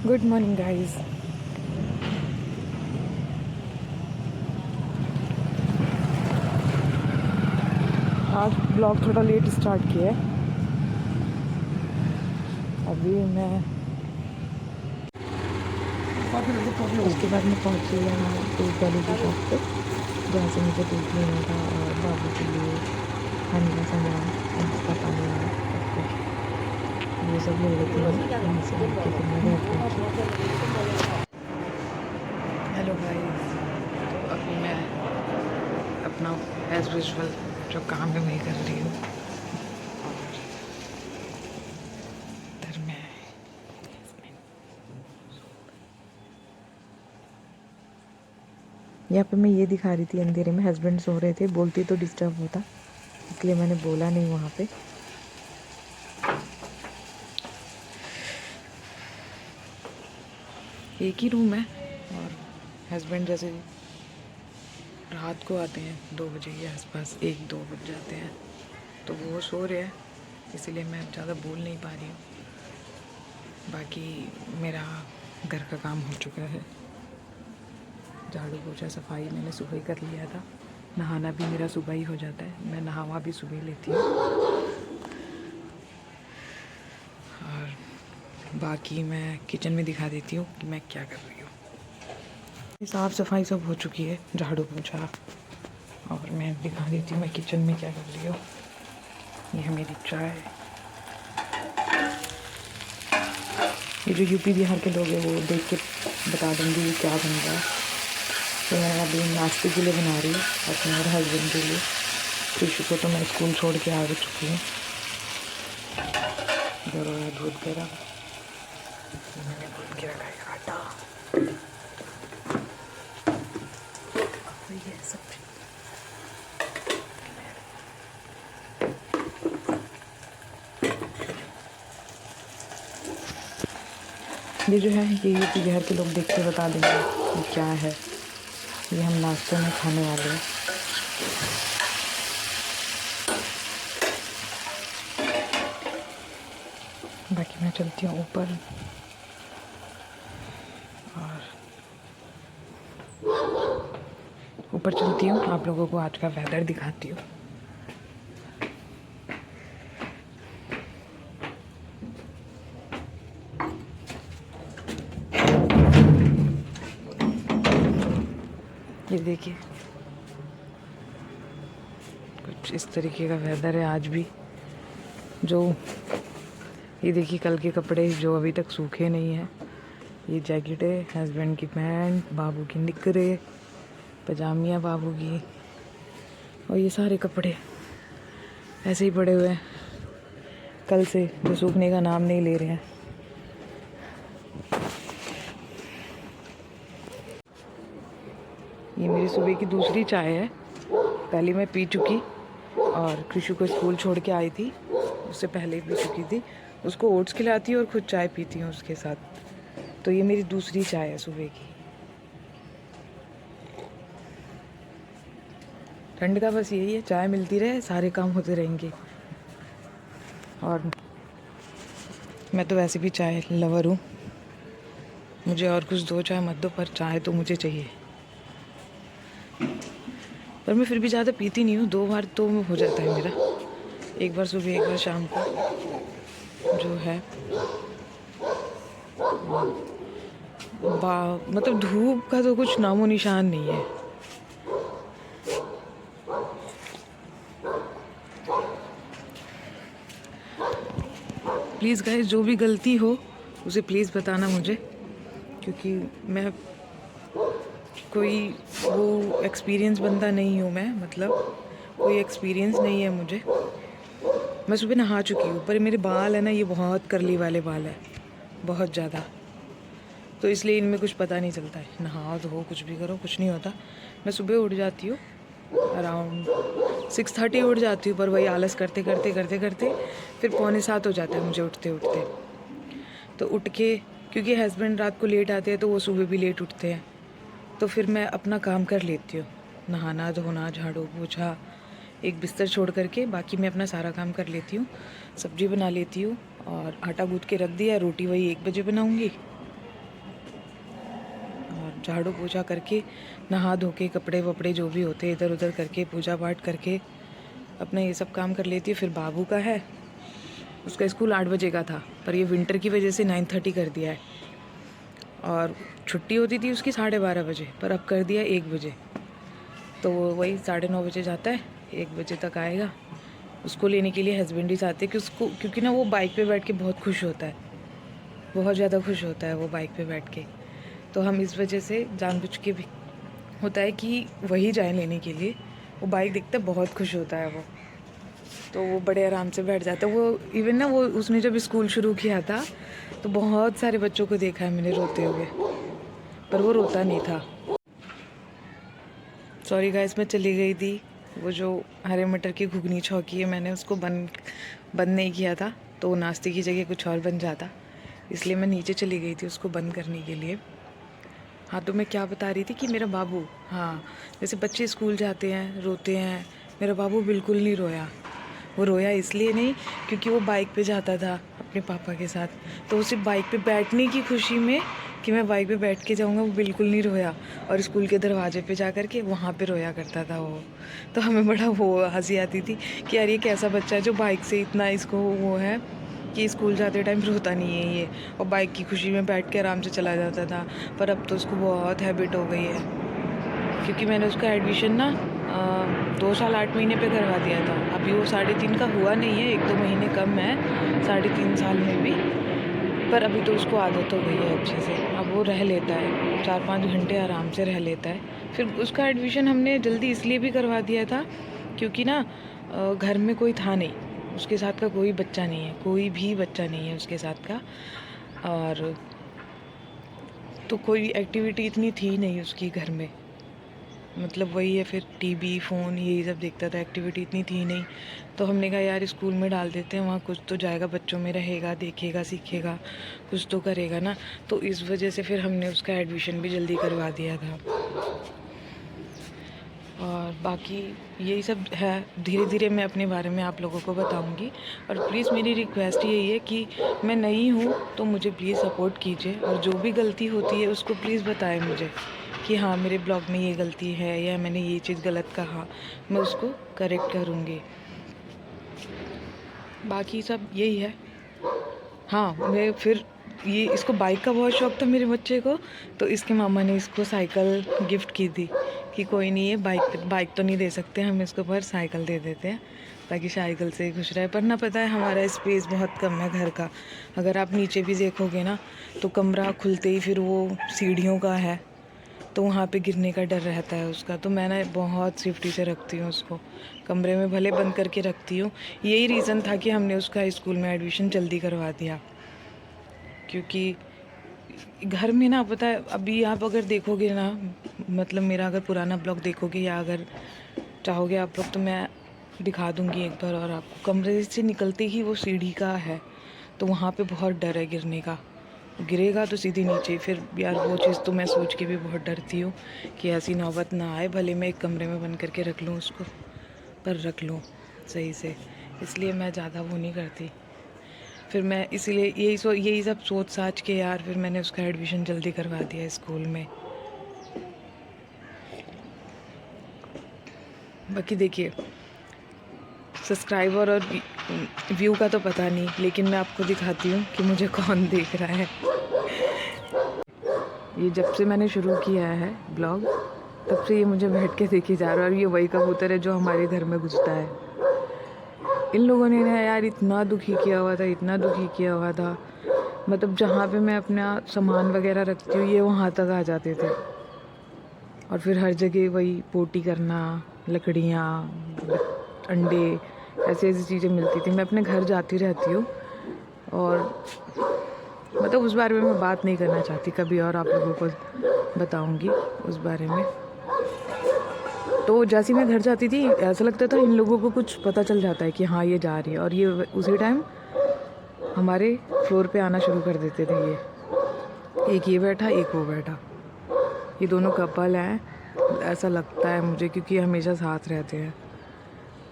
Good morning guys. आज blog थोड़ा let start किया है। अभी मैं उसके बाद मैं पहुंची यहाँ दूध वाली की शॉप पे, जहाँ से मुझे दूध लेना था और बाबू के लिए खाने का सामान, नाश्ता पानी वाला सब कुछ ये सब ले लेती हूँ। यहाँ से लेके फिर मैं घर पहुँची। हेलो गाइस, तो अभी मैं अपना एज यूजुअल जो काम है वही कर रही हूँ। इधर मैं यहाँ पे मैं ये दिखा रही थी, अंधेरे में हस्बैंड सो रहे थे, बोलती तो डिस्टर्ब होता, इसलिए मैंने बोला नहीं वहाँ पे। एक ही रूम है और हस्बैंड जैसे रात को आते हैं 2 बजे के आसपास, 1-2 बज जाते हैं, तो वो सो रहे हैं, इसीलिए मैं ज़्यादा बोल नहीं पा रही हूँ। बाकी मेरा घर का काम हो चुका है, झाड़ू पोछा सफाई मैंने सुबह ही कर लिया था। नहाना भी मेरा सुबह ही हो जाता है, मैं नहावा भी सुबह लेती हूँ। और बाकी मैं किचन में दिखा देती हूँ कि मैं क्या कर रही हूँ। साफ़ सफाई सब हो चुकी है, झाड़ू पोछा, और मैं दिखा देती हूँ मैं किचन में क्या कर रही हूँ। ये है मेरी चाय। ये जो यूपी बिहार के लोग हैं वो देख के बता देंगे ये क्या बन रहा है। तो मैं अभी नाश्ते के लिए बना रही हूँ अपने और हस्बैंड के लिए। कृषि को तो मैं स्कूल छोड़ के आ चुकी हूँ। दूध गर्म, मैंने भून के रखा है आटा, ये सब। ये जो है ये यूपी बिहार के लोग देख के बता देंगे ये क्या है। ये हम नाश्ते में खाने वाले हैं। बाकी मैं चलती हूँ ऊपर और ऊपर चलती हूँ, आप लोगों को आज का वेदर दिखाती हूँ। ये देखिए कुछ इस तरीके का वेदर है आज भी। जो ये देखिए कल के कपड़े जो अभी तक सूखे नहीं हैं, ये जैकेट है, हस्बैंड की पैंट, बाबू की निकरे, पजामियाँ बाबू की, और ये सारे कपड़े ऐसे ही पड़े हुए हैं कल से, जो सूखने का नाम नहीं ले रहे हैं। ये मेरी सुबह की दूसरी चाय है, पहले मैं पी चुकी और कृषि को स्कूल छोड़ के आई थी, उससे पहले पी चुकी थी। उसको ओट्स खिलाती हूँ और खुद चाय पीती हूँ उसके साथ। तो ये मेरी दूसरी चाय है सुबह की। ठंड का बस यही है, चाय मिलती रहे, सारे काम होते रहेंगे। और मैं तो वैसे भी चाय लवर हूँ, मुझे और कुछ दो चाय मत दो, पर चाय तो मुझे चाहिए। पर मैं फिर भी ज़्यादा पीती नहीं हूँ, 2 बार तो हो जाता है मेरा, एक बार सुबह एक बार शाम को जो है। मतलब धूप का तो कुछ नामो निशान नहीं है। प्लीज़ गाइस, जो भी गलती हो उसे प्लीज़ बताना मुझे, क्योंकि मैं कोई वो एक्सपीरियंस बंदा नहीं हूँ। मैं मतलब कोई एक्सपीरियंस नहीं है मुझे। मैं सुबह नहा चुकी हूँ, पर मेरे बाल है ना, ये बहुत करली वाले बाल है, बहुत ज़्यादा, तो इसलिए इनमें कुछ पता नहीं चलता है। नहाओ धो कुछ भी करो, कुछ नहीं होता। मैं सुबह उठ जाती हूँ अराउंड 6:30 उठ जाती हूँ, पर वही आलस करते करते करते करते फिर 6:45 हो जाता है मुझे उठते उठते। तो उठ के, क्योंकि हस्बैंड रात को लेट आते हैं तो वो सुबह भी लेट उठते हैं, तो फिर मैं अपना काम कर लेती हूँ, नहाना धोना झाड़ू पोछा, एक बिस्तर छोड़ करके बाकी मैं अपना सारा काम कर लेती हूँ। सब्जी बना लेती हूँ और आटा गूँथ के रख दिया, रोटी वही 1 बजे बनाऊँगी झाड़ू पोछा करके, नहा धो के, कपड़े वपड़े जो भी होते इधर उधर करके, पूजा पाठ करके अपना ये सब काम कर लेती है। फिर बाबू का है, उसका स्कूल 8 बजे का था, पर ये विंटर की वजह से 9:30 कर दिया है। और छुट्टी होती थी उसकी 12:30 बजे, पर अब कर दिया 1 बजे। तो वो वही 9:30 बजे जाता है, 1 बजे तक आएगा। उसको लेने के लिए हस्बैंड ही चाहते हैं कि उसको, क्योंकि ना वो बाइक पे बैठ के बहुत खुश होता है, बहुत ज़्यादा खुश होता है वो बाइक पे बैठ के। तो हम इस वजह से जानबूझ के भी होता है कि वही जाए लेने के लिए। वो बाइक देखते बहुत खुश होता है वो, तो वो बड़े आराम से बैठ जाता है। वो इवन ना, वो उसने जब स्कूल शुरू किया था तो बहुत सारे बच्चों को देखा है मैंने रोते हुए, पर वो रोता नहीं था। सॉरी गाइस, मैं चली गई थी। वो जो हरे मटर की घुगनी छौंकी है, मैंने उसको बंद नहीं किया था, तो वो नाश्ते की जगह कुछ और बन जाता, इसलिए मैं नीचे चली गई थी उसको बंद करने के लिए। हाँ, तो मैं क्या बता रही थी कि मेरा बाबू, हाँ, जैसे बच्चे स्कूल जाते हैं रोते हैं, मेरा बाबू बिल्कुल नहीं रोया। वो रोया इसलिए नहीं क्योंकि वो बाइक पे जाता था अपने पापा के साथ, तो उसे बाइक पे बैठने की खुशी में कि मैं बाइक पे बैठ के जाऊँगा, वो बिल्कुल नहीं रोया। और स्कूल के दरवाजे पे जा कर के वहाँ पे रोया करता था वो। तो हमें बड़ा वो हंसी आती थी कि यार ये कैसा बच्चा है जो बाइक से इतना इसको वो है कि स्कूल जाते टाइम रोता नहीं है ये, और बाइक की खुशी में बैठ के आराम से चला जाता था। पर अब तो उसको बहुत हैबिट हो गई है, क्योंकि मैंने उसका एडमिशन ना 2 साल 8 महीने पे करवा दिया था। अभी वो 3.5 का हुआ नहीं है, 1-2 महीने कम है 3.5 साल में भी, पर अभी तो उसको आदत हो गई है अच्छे से। अब वो रह लेता है 4-5 घंटे आराम से रह लेता है। फिर उसका एडमिशन हमने जल्दी इसलिए भी करवा दिया था क्योंकि ना घर में कोई था नहीं, उसके साथ का कोई बच्चा नहीं है, कोई भी बच्चा नहीं है उसके साथ का, और तो कोई एक्टिविटी इतनी थी नहीं उसकी घर में, मतलब वही है, फिर टीवी फ़ोन यही सब देखता था, एक्टिविटी इतनी थी नहीं। तो हमने कहा यार स्कूल में डाल देते हैं, वहाँ कुछ तो जाएगा, बच्चों में रहेगा, देखेगा, सीखेगा, कुछ तो करेगा ना। तो इस वजह से फिर हमने उसका एडमिशन भी जल्दी करवा दिया था। और बाकी यही सब है, धीरे धीरे मैं अपने बारे में आप लोगों को बताऊंगी। और प्लीज़ मेरी रिक्वेस्ट यही है कि मैं नई हूँ तो मुझे प्लीज़ सपोर्ट कीजिए, और जो भी गलती होती है उसको प्लीज़ बताएं मुझे कि हाँ मेरे ब्लॉग में ये गलती है या मैंने ये चीज़ गलत कहा, मैं उसको करेक्ट करूँगी। बाकी सब यही है। हाँ, मैं फिर ये इसको बाइक का बहुत शौक़ था मेरे बच्चे को, तो इसके मामा ने इसको साइकिल गिफ्ट की थी कि कोई नहीं है, बाइक तो नहीं दे सकते हम इसको, पर साइकिल दे देते हैं ताकि साइकिल से ही खुश रहे। पर ना पता है हमारा स्पेस बहुत कम है घर का, अगर आप नीचे भी देखोगे ना तो कमरा खुलते ही फिर वो सीढ़ियों का है, तो वहाँ पे गिरने का डर रहता है उसका। तो मैं ना बहुत सेफ्टी से रखती हूँ उसको, कमरे में भले बंद करके रखती हूँ। यही रीज़न था कि हमने उसका स्कूल में एडमिशन जल्दी करवा दिया, क्योंकि घर में ना पता है, अभी आप अगर देखोगे ना, मतलब मेरा अगर पुराना ब्लॉग देखोगे या अगर चाहोगे आप लोग तो मैं दिखा दूँगी एक बार, और आपको कमरे से निकलते ही वो सीढ़ी का है, तो वहाँ पे बहुत डर है गिरने का, गिरेगा तो सीधे नीचे। फिर यार वो चीज़ तो मैं सोच के भी बहुत डरती हूँ कि ऐसी नौबत ना आए, भले मैं एक कमरे में बंद करके रख लूँ उसको, पर रख लूँ सही से, इसलिए मैं ज़्यादा वो नहीं करती। फिर मैं इसीलिए यही सब सोच साच के यार फिर मैंने उसका एडमिशन जल्दी करवा दिया स्कूल में। बाकी देखिए, सब्सक्राइबर और व्यू का तो पता नहीं, लेकिन मैं आपको दिखाती हूँ कि मुझे कौन देख रहा है। ये जब से मैंने शुरू किया है ब्लॉग, तब से ये मुझे बैठ के देखे जा रहा है, और ये वही कबूतर है जो हमारे घर में घुसता है। इन लोगों ने ना यार इतना दुखी किया हुआ था, इतना दुखी किया हुआ था, मतलब जहाँ पे मैं अपना सामान वगैरह रखती हूँ ये वहाँ तक आ जाते थे, और फिर हर जगह वही पोटी करना, लकड़ियाँ, अंडे, ऐसी ऐसी चीज़ें मिलती थी। मैं अपने घर जाती रहती हूँ, और मतलब उस बारे में मैं बात नहीं करना चाहती, कभी और आप लोगों को बताऊँगी उस बारे में। तो जैसे मैं घर जाती थी ऐसा लगता था इन लोगों को कुछ पता चल जाता है कि हाँ ये जा रही है, और ये उसी टाइम हमारे फ्लोर पे आना शुरू कर देते थे। ये एक ये बैठा, एक वो बैठा, ये दोनों कपल हैं ऐसा लगता है मुझे, क्योंकि हमेशा साथ रहते हैं,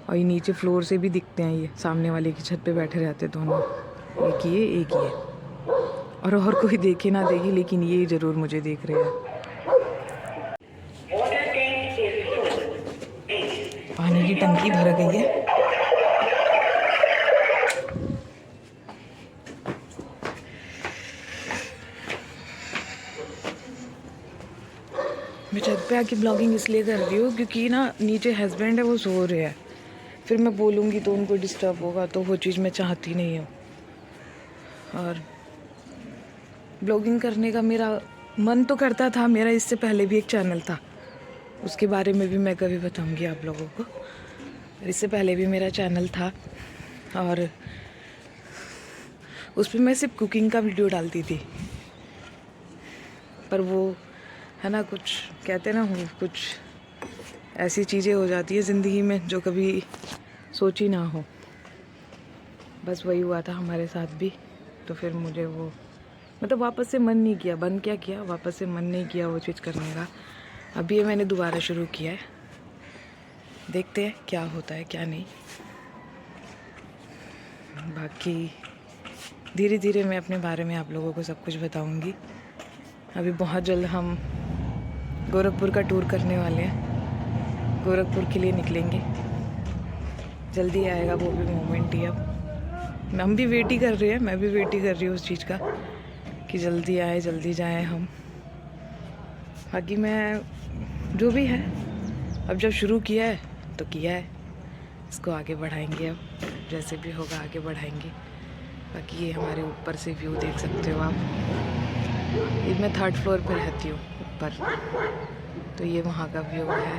और ये नीचे फ्लोर से भी दिखते हैं, ये सामने वाले की छत पे बैठे रहते दोनों, एक ये, और कोई देखे ना देखे लेकिन ये ज़रूर मुझे देख रहे हैं। की टंकी भर गई है। मैं छत पे आके ब्लॉगिंग इसलिए कर रही हूँ क्योंकि ना नीचे हस्बैंड है, वो सो रहे हैं, फिर मैं बोलूँगी तो उनको डिस्टर्ब होगा, तो वो चीज़ मैं चाहती नहीं हूँ। और ब्लॉगिंग करने का मेरा मन तो करता था, मेरा इससे पहले भी एक चैनल था, उसके बारे में भी मैं कभी बताऊँगी आप लोगों को। इससे पहले भी मेरा चैनल था और उस पर मैं सिर्फ कुकिंग का वीडियो डालती थी, पर वो है ना, कुछ कहते ना, हो कुछ ऐसी चीज़ें हो जाती है ज़िंदगी में जो कभी सोची ना हो। बस वही हुआ था हमारे साथ भी। तो फिर मुझे वो मतलब वापस से मन नहीं किया, बंद क्या किया, वापस से मन नहीं किया वो चीज़ करने का। अभी ये मैंने दोबारा शुरू किया है, देखते हैं क्या होता है क्या नहीं। बाकी धीरे धीरे मैं अपने बारे में आप लोगों को सब कुछ बताऊंगी। अभी बहुत जल्द हम गोरखपुर का टूर करने वाले हैं, गोरखपुर के लिए निकलेंगे, जल्दी आएगा वो भी मोमेंट ही। अब हम भी वेट ही कर रहे हैं, मैं भी वेट ही कर रही हूँ उस चीज़ का कि जल्दी आए, जल्दी जाएं हम। बाकी मैं जो भी है, अब जब शुरू किया है तो किया है, इसको आगे बढ़ाएंगे, अब जैसे भी होगा आगे बढ़ाएंगे। बाकी ये हमारे ऊपर से व्यू देख सकते हो आप। ये मैं 3rd फ्लोर पर रहती हूँ ऊपर, तो ये वहाँ का व्यू है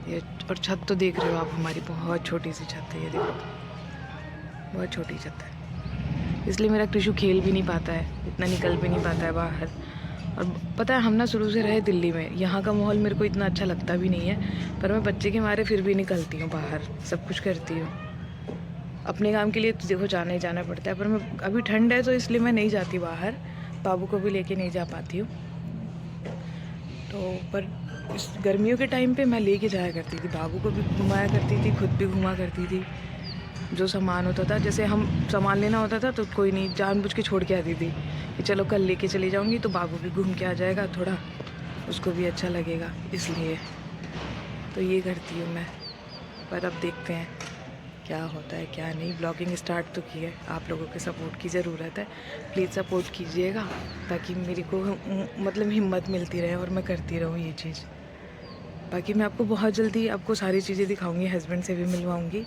ये। और छत तो देख रहे हो आप, हमारी बहुत छोटी सी छत है, ये देखो बहुत छोटी छत है, इसलिए मेरा कृषु खेल भी नहीं पाता है, इतना निकल भी नहीं पाता है बाहर। और पता है हम ना शुरू से रहे दिल्ली में, यहाँ का माहौल मेरे को इतना अच्छा लगता भी नहीं है, पर मैं बच्चे के मारे फिर भी निकलती हूँ बाहर, सब कुछ करती हूँ। अपने काम के लिए तो देखो जाना ही जाना पड़ता है, पर मैं अभी ठंड है तो इसलिए मैं नहीं जाती बाहर, बाबू को भी लेके नहीं जा पाती हूँ। तो पर इस गर्मियों के टाइम पे मैं लेके जाया करती थी, बाबू को भी घुमाया करती थी, खुद भी घुमा करती थी। जो सामान होता था, जैसे हम सामान लेना होता था तो कोई नहीं, जानबूझ के छोड़ के आती थी कि चलो कल लेके चली जाऊंगी तो बाबू भी घूम के आ जाएगा, थोड़ा उसको भी अच्छा लगेगा, इसलिए तो ये करती हूँ मैं। पर अब देखते हैं क्या होता है क्या नहीं। ब्लॉगिंग स्टार्ट तो की है, आप लोगों के सपोर्ट की ज़रूरत है, प्लीज़ सपोर्ट कीजिएगा ताकि मेरे को मतलब हिम्मत मिलती रहे और मैं करती रहूँ ये चीज़। बाकी मैं आपको बहुत जल्दी आपको सारी चीज़ें दिखाऊंगी, हस्बैंड से भी मिलवाऊंगी।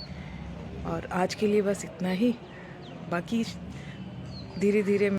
और आज के लिए बस इतना ही, बाकी धीरे धीरे